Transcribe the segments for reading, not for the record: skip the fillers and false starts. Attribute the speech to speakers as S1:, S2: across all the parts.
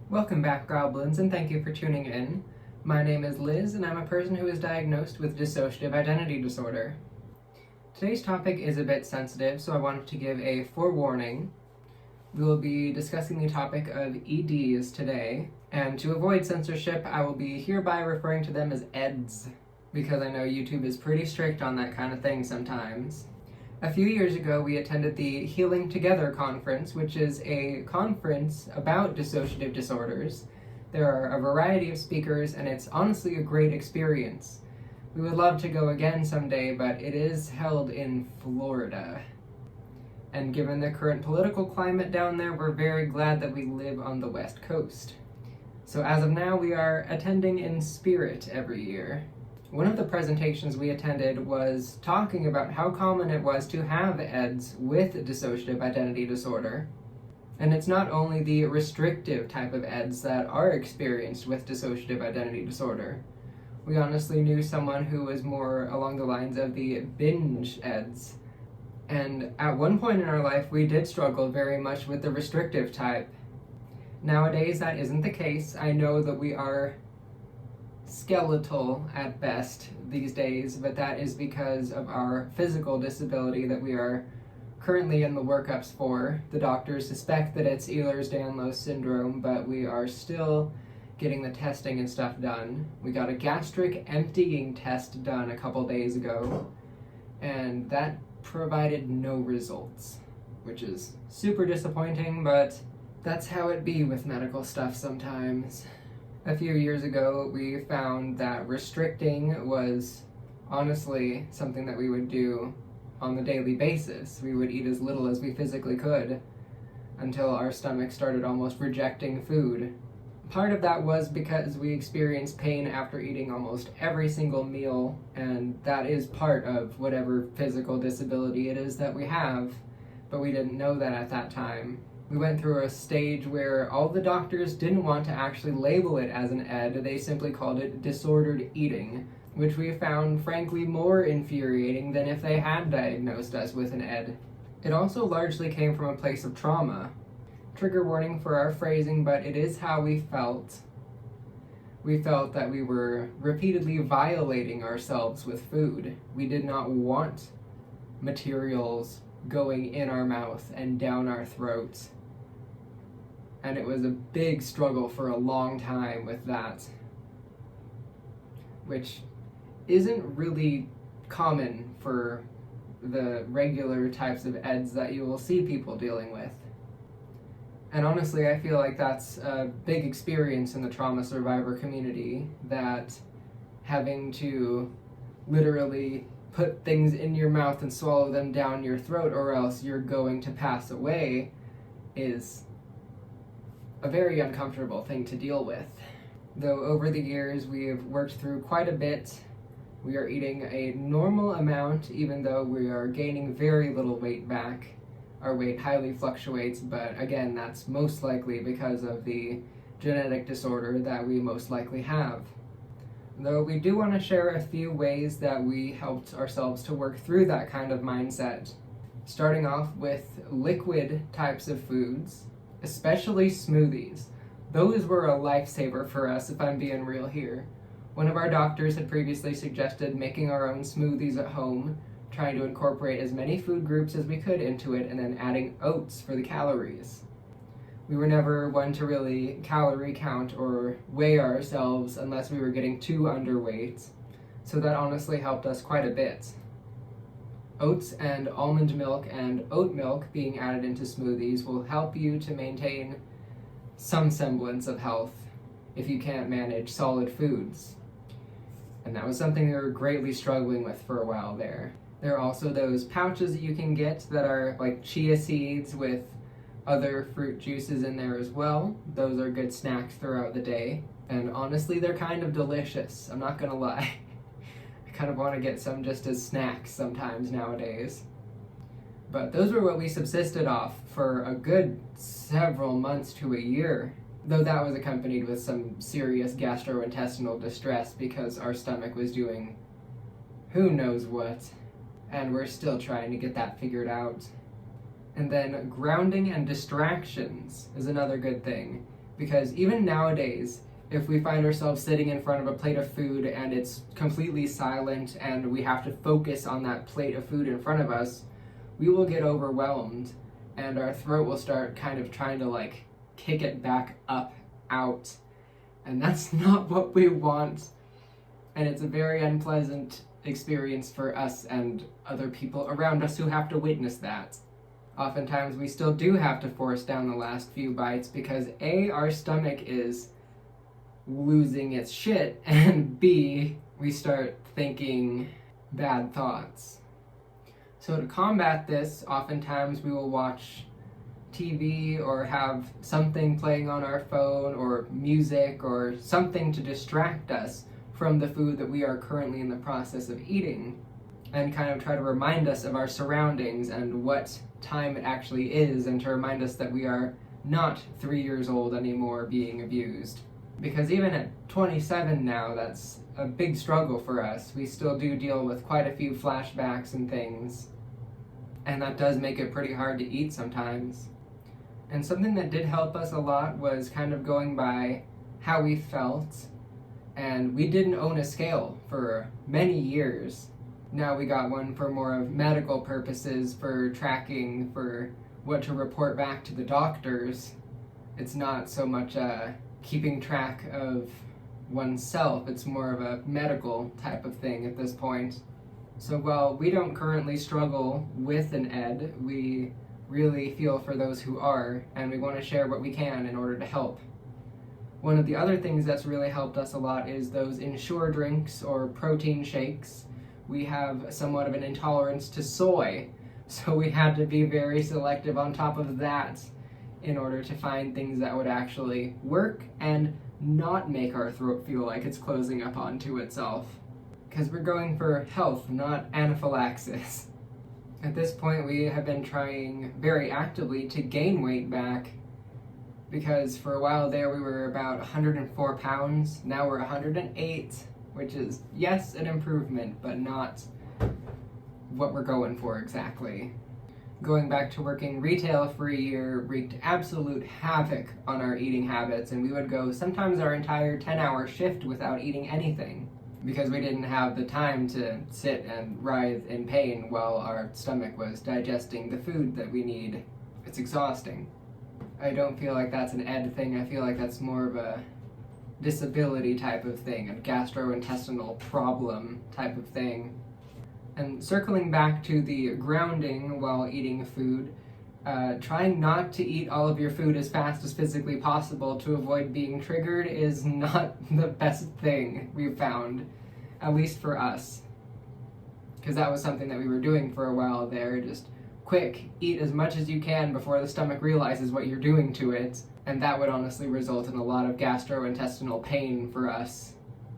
S1: Welcome back, Goblins, and thank you for tuning in. My name is Liz, and I'm a person who is diagnosed with dissociative identity disorder. Today's topic is a bit sensitive, so I wanted to give a forewarning. We will be discussing the topic of EDs today, and to avoid censorship, I will be hereby referring to them as Eds, because I know YouTube is pretty strict on that kind of thing sometimes. A few years ago, we attended the Healing Together conference, which is a conference about dissociative disorders. There are a variety of speakers, and it's honestly a great experience. We would love to go again someday, but it is held in Florida. And given the current political climate down there, we're very glad that we live on the West Coast. So as of now, we are attending in spirit every year. One of the presentations we attended was talking about how common it was to have Eds with dissociative identity disorder. And it's not only the restrictive type of Eds that are experienced with dissociative identity disorder. We honestly knew someone who was more along the lines of the binge Eds. And at one point in our life, we did struggle very much with the restrictive type. Nowadays, that isn't the case. I know that we are skeletal at best these days, but that is because of our physical disability that we are currently in the workups for. The doctors suspect that it's Ehlers-Danlos syndrome, but we are still getting the testing and stuff done. We got a gastric emptying test done a couple days ago, and that provided no results, which is super disappointing, but that's how it be with medical stuff sometimes. A few years ago, we found that restricting was honestly something that we would do on the daily basis. We would eat as little as we physically could until our stomach started almost rejecting food. Part of that was because we experienced pain after eating almost every single meal, and that is part of whatever physical disability it is that we have, but we didn't know that at that time. We went through a stage where all the doctors didn't want to actually label it as an ED. They simply called it disordered eating, which we found frankly more infuriating than if they had diagnosed us with an ED. It also largely came from a place of trauma. Trigger warning for our phrasing, but it is how we felt. We felt that we were repeatedly violating ourselves with food. We did not want materials going in our mouth and down our throats. And it was a big struggle for a long time with that, which isn't really common for the regular types of EDs that you will see people dealing with. And honestly, I feel like that's a big experience in the trauma survivor community, that having to literally put things in your mouth and swallow them down your throat or else you're going to pass away is a very uncomfortable thing to deal with. Though over the years we have worked through quite a bit. We are eating a normal amount, even though we are gaining very little weight back. Our weight highly fluctuates, but again, that's most likely because of the genetic disorder that we most likely have. Though we do want to share a few ways that we helped ourselves to work through that kind of mindset. Starting off with liquid types of foods, especially smoothies. Those were a lifesaver for us, if I'm being real here. One of our doctors had previously suggested making our own smoothies at home, trying to incorporate as many food groups as we could into it, and then adding oats for the calories. We were never one to really calorie count or weigh ourselves unless we were getting too underweight, so that honestly helped us quite a bit. Oats and almond milk and oat milk being added into smoothies will help you to maintain some semblance of health if you can't manage solid foods. And that was something we were greatly struggling with for a while there. There are also those pouches that you can get that are like chia seeds with other fruit juices in there as well. Those are good snacks throughout the day. And honestly, they're kind of delicious. I'm not gonna lie. I kind of want to get some just as snacks sometimes nowadays. But those were what we subsisted off for a good several months to a year. Though that was accompanied with some serious gastrointestinal distress because our stomach was doing who knows what. And we're still trying to get that figured out. And then grounding and distractions is another good thing. Because even nowadays, if we find ourselves sitting in front of a plate of food and it's completely silent and we have to focus on that plate of food in front of us, we will get overwhelmed and our throat will start kind of trying to like kick it back up, out. And that's not what we want. And it's a very unpleasant experience for us and other people around us who have to witness that. Oftentimes we still do have to force down the last few bites because A, our stomach is losing its shit, and B, we start thinking bad thoughts. So to combat this, oftentimes we will watch TV or have something playing on our phone or music or something to distract us from the food that we are currently in the process of eating, and kind of try to remind us of our surroundings and what time it actually is, and to remind us that we are not 3 years old anymore being abused. Because even at 27 now, that's a big struggle for us. We still do deal with quite a few flashbacks and things, and that does make it pretty hard to eat sometimes. And something that did help us a lot was kind of going by how we felt, and we didn't own a scale for many years. Now we got one for more of medical purposes, for tracking, for what to report back to the doctors. It's not so much keeping track of oneself, it's more of a medical type of thing at this point. So while we don't currently struggle with an ED, we really feel for those who are, and we want to share what we can in order to help. One of the other things that's really helped us a lot is those Ensure drinks or protein shakes. We have somewhat of an intolerance to soy, so we had to be very selective on top of that in order to find things that would actually work and not make our throat feel like it's closing up onto itself. Because we're going for health, not anaphylaxis. At this point, we have been trying very actively to gain weight back, because for a while there we were about 104 pounds, now we're 108, which is, yes, an improvement, but not what we're going for exactly. Going back to working retail for a year wreaked absolute havoc on our eating habits, and we would go sometimes our entire 10-hour shift without eating anything, because we didn't have the time to sit and writhe in pain while our stomach was digesting the food that we need. It's exhausting. I don't feel like that's an ED thing, I feel like that's more of a disability type of thing, a gastrointestinal problem type of thing. And circling back to the grounding while eating food, trying not to eat all of your food as fast as physically possible to avoid being triggered is not the best thing we've found, at least for us. Because that was something that we were doing for a while there, just quick, eat as much as you can before the stomach realizes what you're doing to it, and that would honestly result in a lot of gastrointestinal pain for us.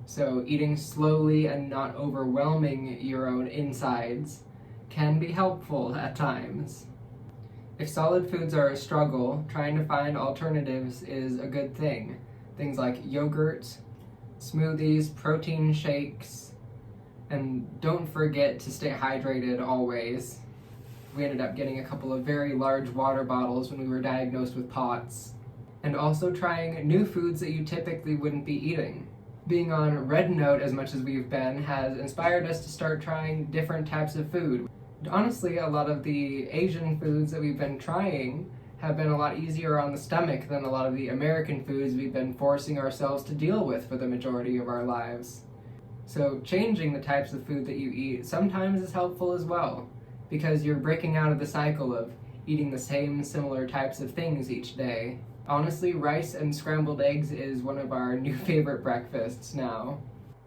S1: So eating slowly and not overwhelming your own insides can be helpful at times. If solid foods are a struggle, trying to find alternatives is a good thing. Things like yogurt, smoothies, protein shakes, and don't forget to stay hydrated always. We ended up getting a couple of very large water bottles when we were diagnosed with POTS. And also trying new foods that you typically wouldn't be eating. Being on Red Note as much as we've been has inspired us to start trying different types of food. Honestly, a lot of the Asian foods that we've been trying have been a lot easier on the stomach than a lot of the American foods we've been forcing ourselves to deal with for the majority of our lives. So changing the types of food that you eat sometimes is helpful as well, because you're breaking out of the cycle of eating the same similar types of things each day. Honestly, rice and scrambled eggs is one of our new favorite breakfasts now.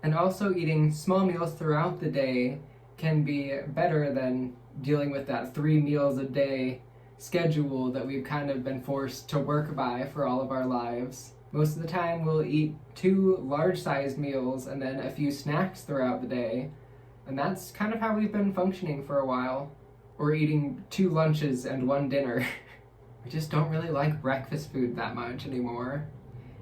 S1: And also eating small meals throughout the day can be better than dealing with that 3 meals a day schedule that we've kind of been forced to work by for all of our lives. Most of the time we'll eat 2 large-sized meals and then a few snacks throughout the day, and that's kind of how we've been functioning for a while. Or eating 2 lunches and 1 dinner. We just don't really like breakfast food that much anymore.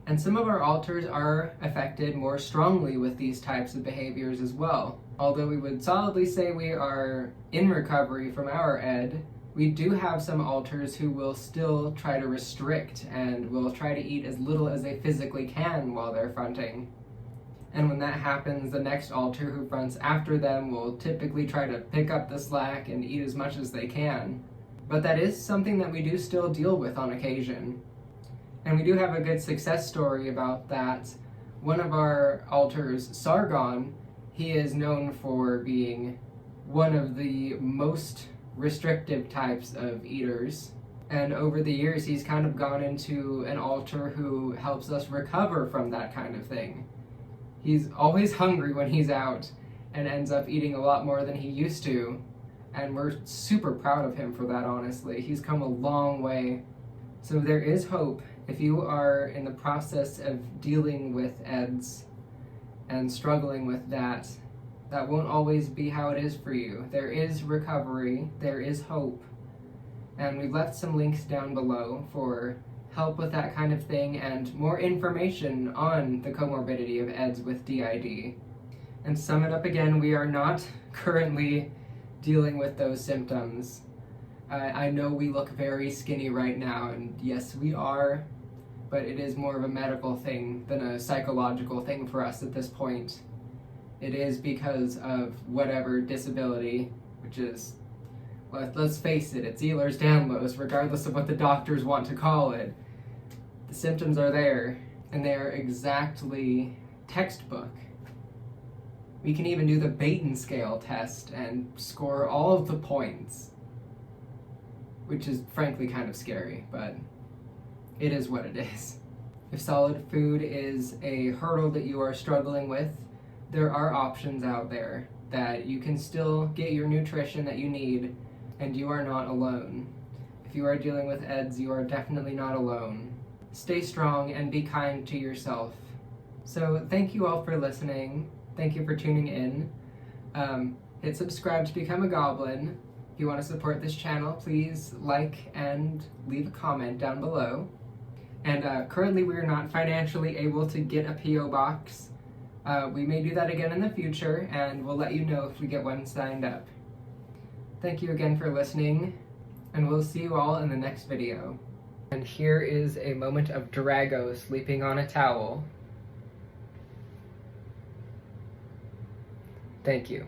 S1: And some of our alters are affected more strongly with these types of behaviors as well. Although we would solidly say we are in recovery from our ED, We do have some alters who will still try to restrict and will try to eat as little as they physically can while they're fronting. And when that happens, the next alter who fronts after them will typically try to pick up the slack and eat as much as they can. But that is something that we do still deal with on occasion. And we do have a good success story about that. One of our alters, Sargon, he is known for being one of the most restrictive types of eaters. And over the years, he's kind of gone into an alter who helps us recover from that kind of thing. He's always hungry when he's out and ends up eating a lot more than he used to. And we're super proud of him for that, honestly. He's come a long way. So there is hope. If you are in the process of dealing with Eds and struggling with that, that won't always be how it is for you. There is recovery, there is hope. And we've left some links down below for help with that kind of thing and more information on the comorbidity of Eds with DID. And to sum it up again, we are not currently dealing with those symptoms. I know we look very skinny right now, and yes, we are, but it is more of a medical thing than a psychological thing for us at this point. It is because of whatever disability, which is, let's face it, it's Ehlers-Danlos, regardless of what the doctors want to call it. The symptoms are there, and they are exactly textbook. We can even do the Baton scale test and score all of the points, which is frankly kind of scary, but it is what it is. If solid food is a hurdle that you are struggling with, there are options out there that you can still get your nutrition that you need, and you are not alone. If you are dealing with Eds, you are definitely not alone. Stay strong and be kind to yourself. So thank you all for listening. Thank you for tuning in. Hit subscribe to become a goblin. If you want to support this channel, please like and leave a comment down below. And currently we are not financially able to get a P.O. box. We may do that again in the future, and we'll let you know if we get one signed up. Thank you again for listening, and we'll see you all in the next video. And here is a moment of Drago sleeping on a towel. Thank you.